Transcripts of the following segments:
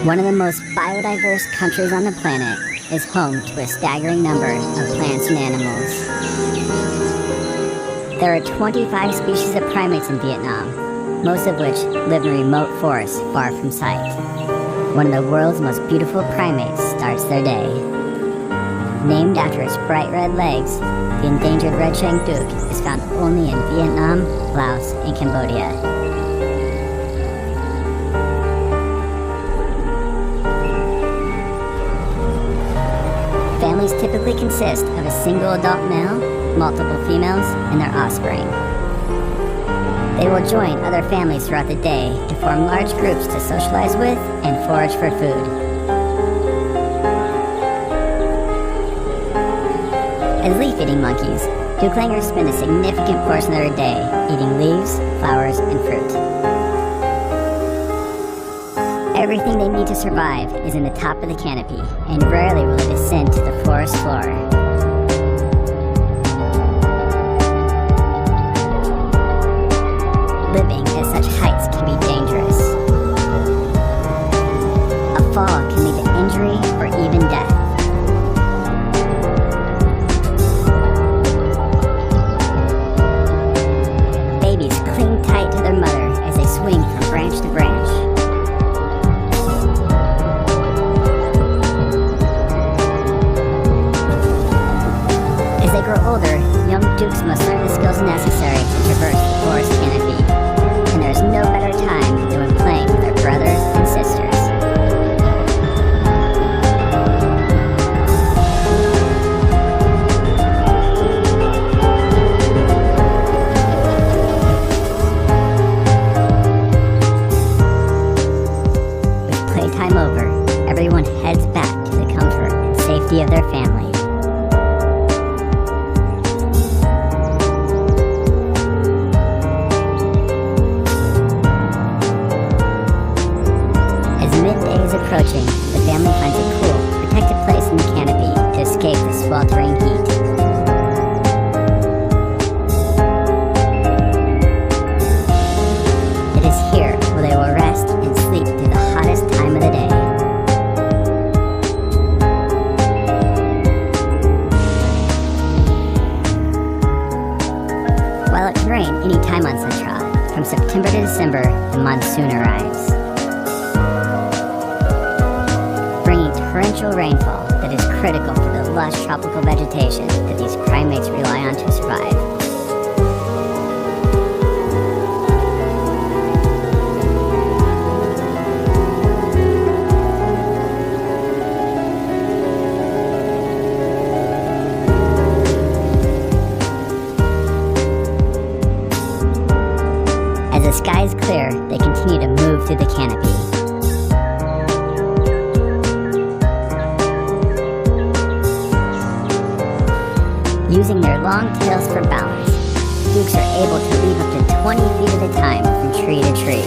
One of the most biodiverse countries on the planet is home to a staggering number of plants and animals. There are 25 species of primates in Vietnam, most of which live in remote forests far from sight. One of the world's most beautiful primates starts their day. Named after its bright red legs, the endangered red-shank duck is found only in Vietnam, Laos, and Cambodia. Families typically consist of a single adult male, multiple females, and their offspring. They will join other families throughout the day to form large groups to socialize with and forage for food. As leaf-eating monkeys, ducklangers spend a significant portion of their day eating leaves, flowers, and fruit. Everything they need to survive is in the top of the canopy, and rarely will it descend to the forest floor. Living at such heights can be dangerous. A fall can lead to injury or even death. Babies cling tight to their mother as they swing from branch to branch. As they grow older, young dukes must learn the skills necessary to traverse the forest canopy, and there is no better time than when playing with their brothers and sisters. With playtime over, everyone heads back to the comfort and safety of their family. Midday is approaching, the family finds a cool, protected place in the canopy to escape the sweltering heat. It is here where they will rest and sleep through the hottest time of the day. While it can rain any time on Central, from September to December, the monsoon arrives, bringing torrential rainfall that is critical for the lush tropical vegetation that these primates rely on to survive. As the sky is clear, they continue to move through the canopy. Using their long tails for balance, dukes are able to leap up to 20 feet at a time from tree to tree.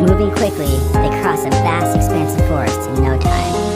Moving quickly, they cross a vast expanse of forest in no time.